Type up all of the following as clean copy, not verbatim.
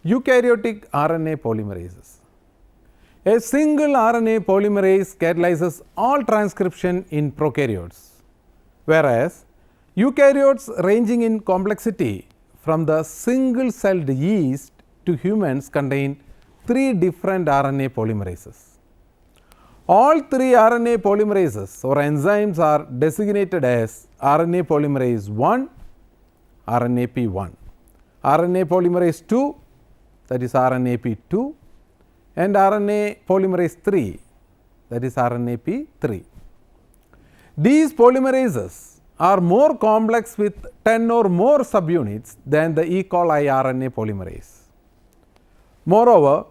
Eukaryotic RNA polymerases. A single RNA polymerase catalyzes all transcription in prokaryotes, whereas eukaryotes ranging in complexity from the single-celled yeast to humans contain 3 different RNA polymerases. All 3 RNA polymerases or enzymes are designated as RNA polymerase 1, RNAP1, RNA polymerase 2, that is RNAP2, and RNA polymerase 3, that is RNAP3. These polymerases are more complex with 10 or more subunits than the E. coli RNA polymerase. Moreover,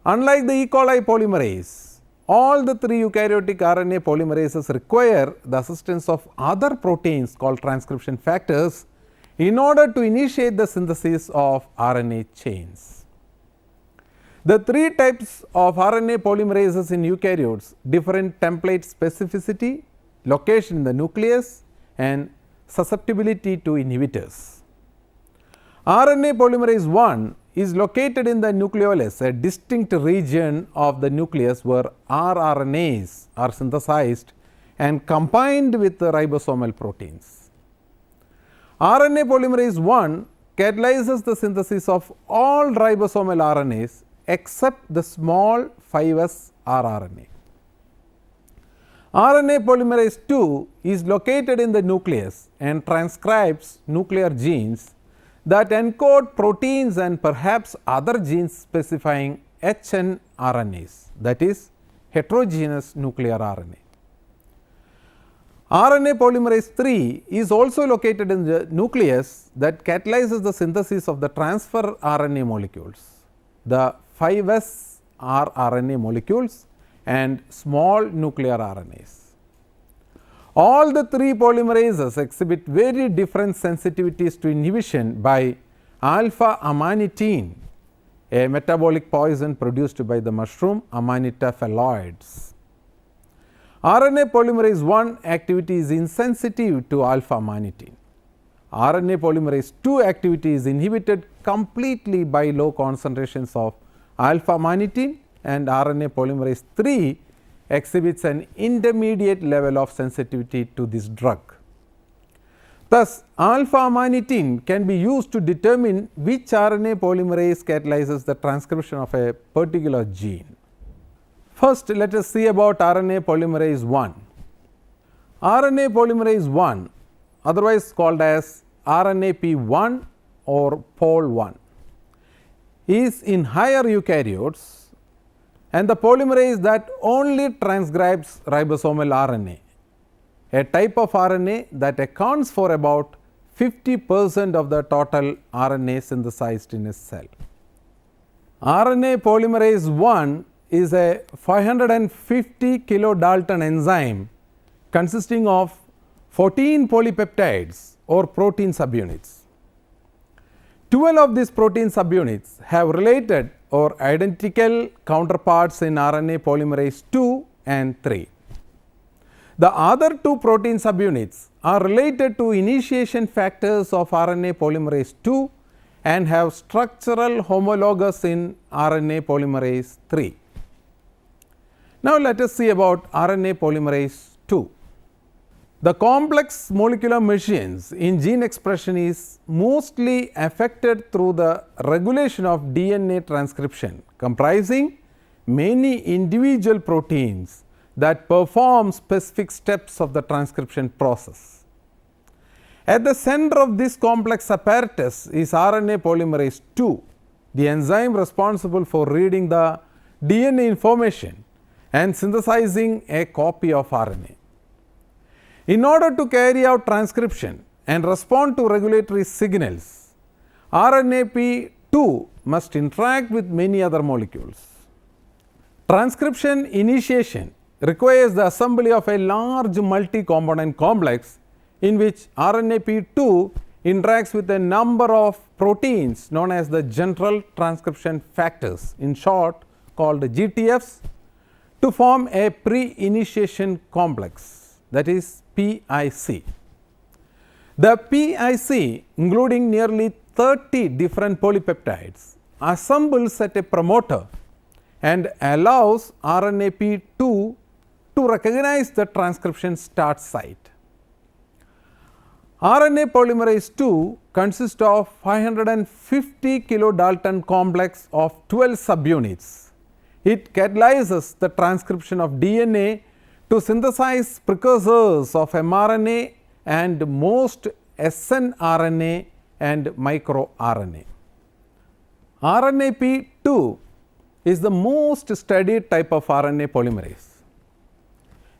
unlike the E. coli polymerase, all the 3 eukaryotic RNA polymerases require the assistance of other proteins called transcription factors in order to initiate the synthesis of RNA chains. The 3 types of RNA polymerases in eukaryotes differ in template specificity, location in the nucleus, and susceptibility to inhibitors. RNA polymerase 1 is located in the nucleolus, a distinct region of the nucleus where rRNAs are synthesized and combined with the ribosomal proteins. RNA polymerase 1 catalyzes the synthesis of all ribosomal RNAs except the small 5S rRNA. RNA polymerase 2 is located in the nucleus and transcribes nuclear genes that encode proteins and perhaps other genes specifying hnRNAs, that is heterogeneous nuclear RNA. RNA polymerase 3 is also located in the nucleus that catalyzes the synthesis of the transfer RNA molecules, the 5S rRNA molecules and small nuclear RNAs. All the 3 polymerases exhibit very different sensitivities to inhibition by alpha amanitin, a metabolic poison produced by the mushroom Amanita phalloides. RNA polymerase 1 activity is insensitive to alpha amanitin. RNA polymerase 2 activity is inhibited completely by low concentrations of alpha amanitin, and RNA polymerase 3 exhibits an intermediate level of sensitivity to this drug. Thus, alpha amanitin can be used to determine which RNA polymerase catalyzes the transcription of a particular gene. First, let us see about RNA polymerase 1. RNA polymerase 1, otherwise called as RNAP1 or POL1, is in higher eukaryotes and the polymerase that only transcribes ribosomal RNA, a type of RNA that accounts for about 50% of the total RNA synthesized in a cell. RNA polymerase 1 is a 550 kilodalton enzyme consisting of 14 polypeptides or protein subunits. 12 of these protein subunits have related or identical counterparts in RNA polymerase 2 and 3. The other 2 protein subunits are related to initiation factors of RNA polymerase 2 and have structural homologous in RNA polymerase 3. Now, let us see about RNA polymerase 2. The complex molecular machines in gene expression is mostly affected through the regulation of DNA transcription, comprising many individual proteins that perform specific steps of the transcription process. At the center of this complex apparatus is RNA polymerase 2, the enzyme responsible for reading the DNA information and synthesizing a copy of RNA. In order to carry out transcription and respond to regulatory signals, RNAP2 must interact with many other molecules. Transcription initiation requires the assembly of a large multi-component complex in which RNAP2 interacts with a number of proteins known as the general transcription factors, in short called GTFs, to form a pre-initiation complex, that is PIC. The PIC, including nearly 30 different polypeptides, assembles at a promoter and allows RNAP2 to recognize the transcription start site. RNA polymerase II consists of 550 kilodalton complex of 12 subunits. It catalyzes the transcription of DNA to synthesize precursors of mRNA and most snRNA and microRNA. RNAP2 is the most studied type of RNA polymerase.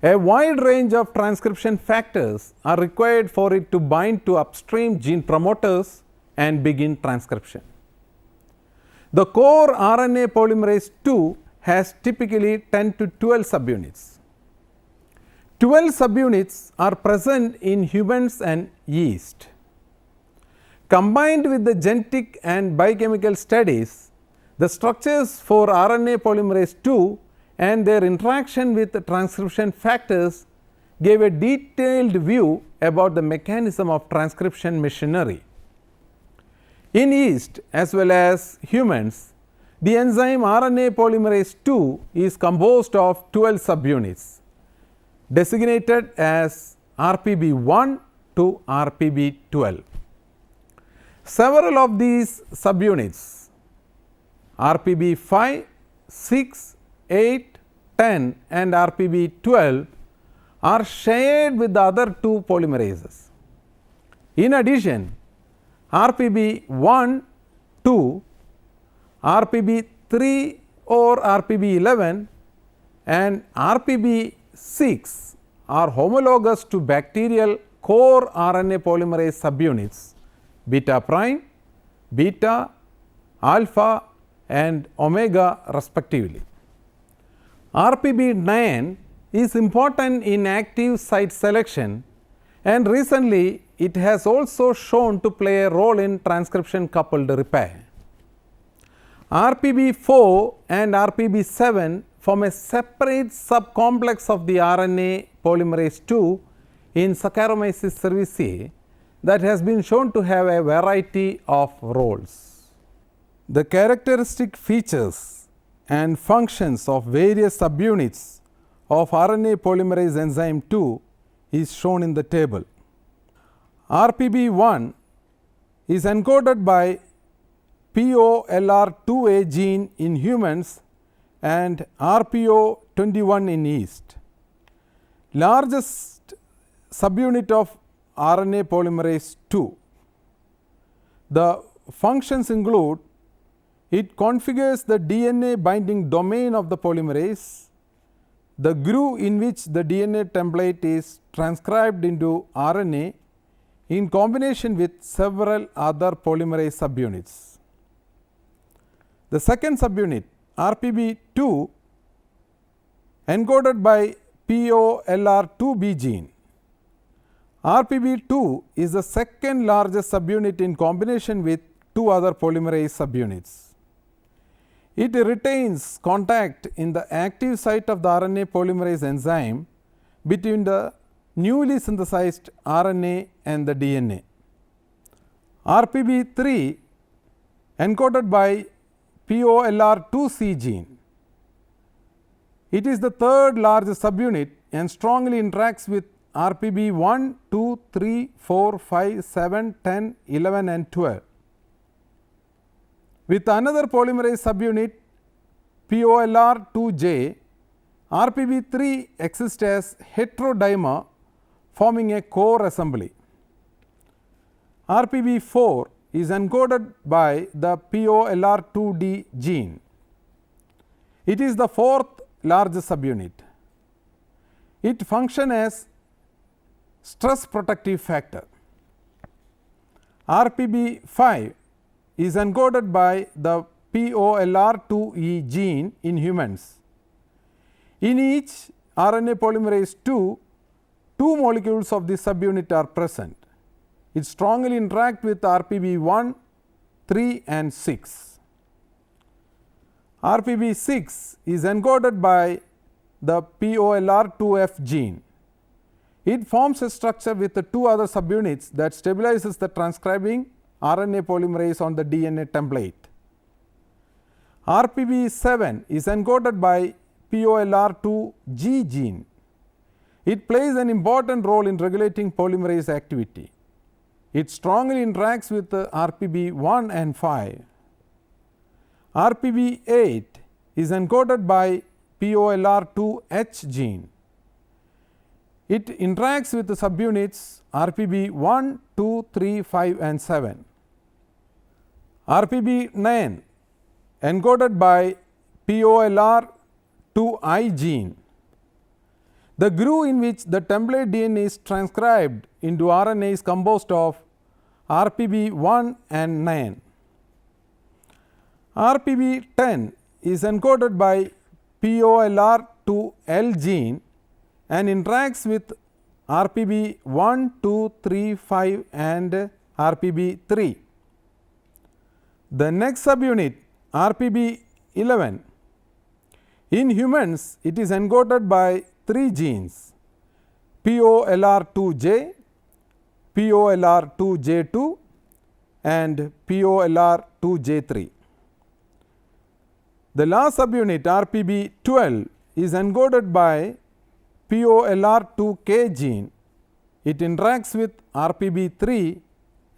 A wide range of transcription factors are required for it to bind to upstream gene promoters and begin transcription. The core RNA polymerase II has typically 10 to 12 subunits. 12 subunits are present in humans and yeast. Combined with the genetic and biochemical studies, the structures for RNA polymerase II and their interaction with the transcription factors gave a detailed view about the mechanism of transcription machinery. In yeast as well as humans, the enzyme RNA polymerase II is composed of 12 subunits designated as RPB1 to RPB12. Several of these subunits RPB5, 6, 8, 10 and RPB12 are shared with the other two polymerases. In addition, RPB1, 2, RPB3 or RPB11 and RPB6 are homologous to bacterial core RNA polymerase subunits beta prime, beta, alpha and omega respectively. RPB9 is important in active site selection and recently it has also shown to play a role in transcription coupled repair. RPB4 and RPB7 form a separate subcomplex of the RNA polymerase II in Saccharomyces cerevisiae that has been shown to have a variety of roles. The characteristic features and functions of various subunits of RNA polymerase enzyme 2 is shown in the table. RPB1 is encoded by POLR2A gene in humans and RPO21 in yeast. Largest subunit of RNA polymerase II. The functions include it configures the DNA binding domain of the polymerase, the groove in which the DNA template is transcribed into RNA in combination with several other polymerase subunits. The second subunit RPB2 encoded by POLR2B gene. RPB2 is the second largest subunit in combination with two other polymerase subunits. It retains contact in the active site of the RNA polymerase enzyme between the newly synthesized RNA and the DNA. RPB3 encoded by POLR2C gene. It is the third largest subunit and strongly interacts with RPB1, 2, 3, 4, 5, 7, 10, 11 and 12. With another polymerase subunit POLR2J, RPB3 exists as heterodimer forming a core assembly. RPB4 is encoded by the POLR2D gene. It is the fourth largest subunit. It functions as stress protective factor. RPB5 is encoded by the POLR2E gene in humans. In each RNA polymerase II, two molecules of this subunit are present. It strongly interacts with RPB1, 3 and 6. RPB6 is encoded by the POLR2F gene. It forms a structure with the two other subunits that stabilizes the transcribing RNA polymerase on the DNA template. RPB7 is encoded by POLR2G gene. It plays an important role in regulating polymerase activity. It strongly interacts with RPB1 and 5. RPB8 is encoded by POLR2H gene. It interacts with the subunits RPB1, 2, 3, 5 and 7. RPB9 encoded by POLR2I gene. The groove in which the template DNA is transcribed into RNA is composed of RPB1 and 9. RPB10 is encoded by POLR2L gene and interacts with RPB1, 2, 3, 5 and RPB3. The next subunit RPB11. In humans, it is encoded by 3 genes POLR2J, POLR2J2 and POLR2J3. The last subunit RPB12 is encoded by POLR2K gene. It interacts with RPB3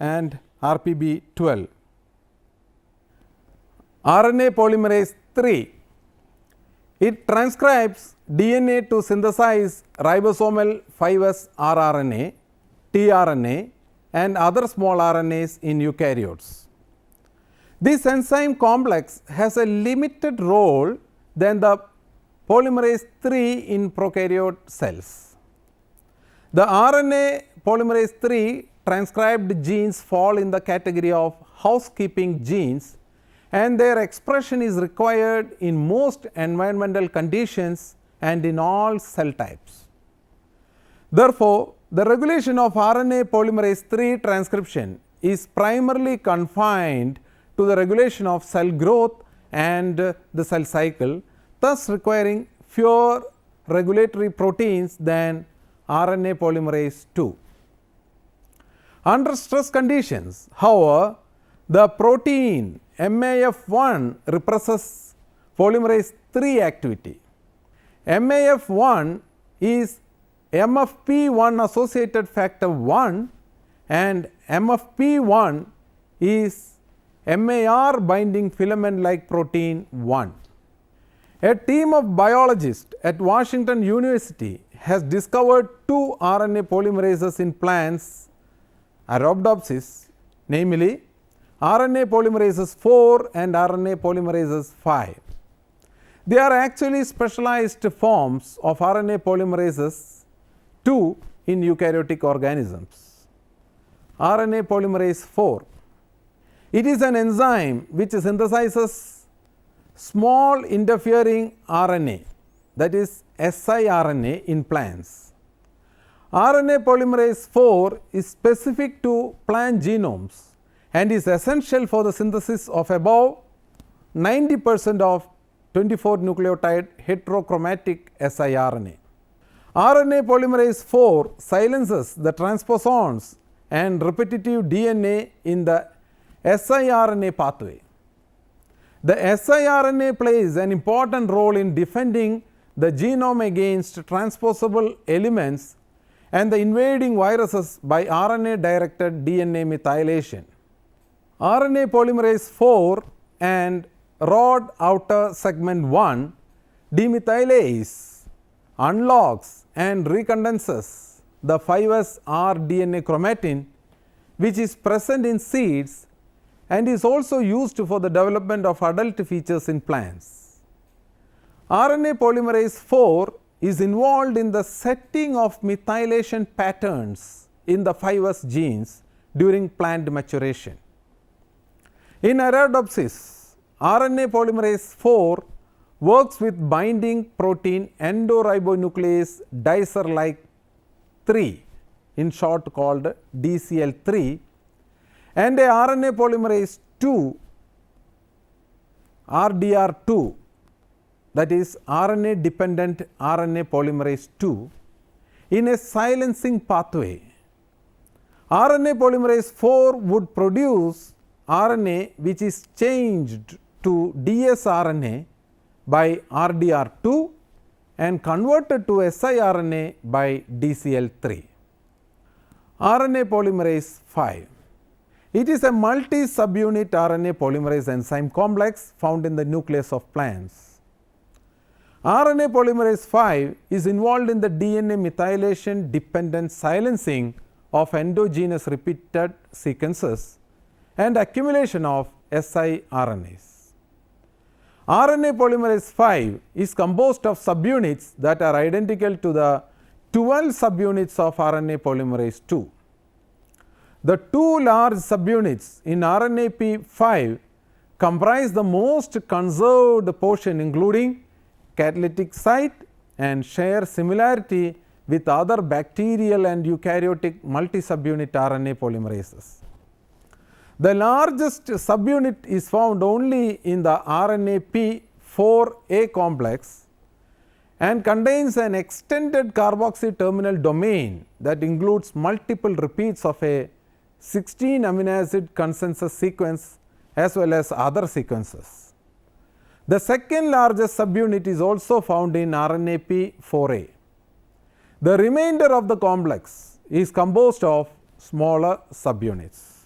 and RPB12. RNA polymerase III. It transcribes DNA to synthesize ribosomal 5S rRNA, tRNA and other small RNAs in eukaryotes. This enzyme complex has a limited role than the polymerase III in prokaryote cells. The RNA polymerase III transcribed genes fall in the category of housekeeping genes, and their expression is required in most environmental conditions and in all cell types. Therefore, the regulation of RNA polymerase III transcription is primarily confined to the regulation of cell growth and the cell cycle, thus requiring fewer regulatory proteins than RNA polymerase II. Under stress conditions, however, the protein MAF1 represses polymerase III activity. MAF1 is MFP1 associated factor 1 and MFP1 is MAR binding filament like protein 1. A team of biologists at Washington University has discovered 2 RNA polymerases in plants Arabidopsis, namely RNA polymerases 4 and RNA polymerases 5. They are actually specialized forms of RNA polymerases 2 in eukaryotic organisms. RNA polymerase 4. It is an enzyme which synthesizes small interfering RNA, that is siRNA in plants. RNA polymerase 4 is specific to plant genomes and is essential for the synthesis of above 90% of 24 nucleotide heterochromatic siRNA. RNA polymerase 4 silences the transposons and repetitive DNA in the siRNA pathway. The siRNA plays an important role in defending the genome against transposable elements and the invading viruses by RNA directed DNA methylation. RNA polymerase 4 and rod outer segment 1 demethylase unlocks and recondenses the 5S rDNA chromatin, which is present in seeds and is also used for the development of adult features in plants. RNA polymerase 4 is involved in the setting of methylation patterns in the 5S genes during plant maturation. In Arabidopsis, RNA polymerase 4 works with binding protein endoribonuclease dicer like 3, in short called DCL3, and a RNA polymerase 2 RDR2, that is RNA dependent RNA polymerase 2 in a silencing pathway. RNA polymerase 4 would produce RNA which is changed to dsRNA by RDR2 and converted to siRNA by DCL3. RNA polymerase 5. It is a multi-subunit RNA polymerase enzyme complex found in the nucleus of plants. RNA polymerase 5 is involved in the DNA methylation dependent silencing of endogenous repeated sequences and accumulation of siRNAs. RNA polymerase 5 is composed of subunits that are identical to the 12 subunits of RNA polymerase 2. The two large subunits in RNAP5 comprise the most conserved portion, including catalytic site, and share similarity with other bacterial and eukaryotic multi-subunit RNA polymerases. The largest subunit is found only in the RNAP4A complex and contains an extended carboxy terminal domain that includes multiple repeats of a 16 amino acid consensus sequence as well as other sequences. The second largest subunit is also found in RNAP4A. The remainder of the complex is composed of smaller subunits.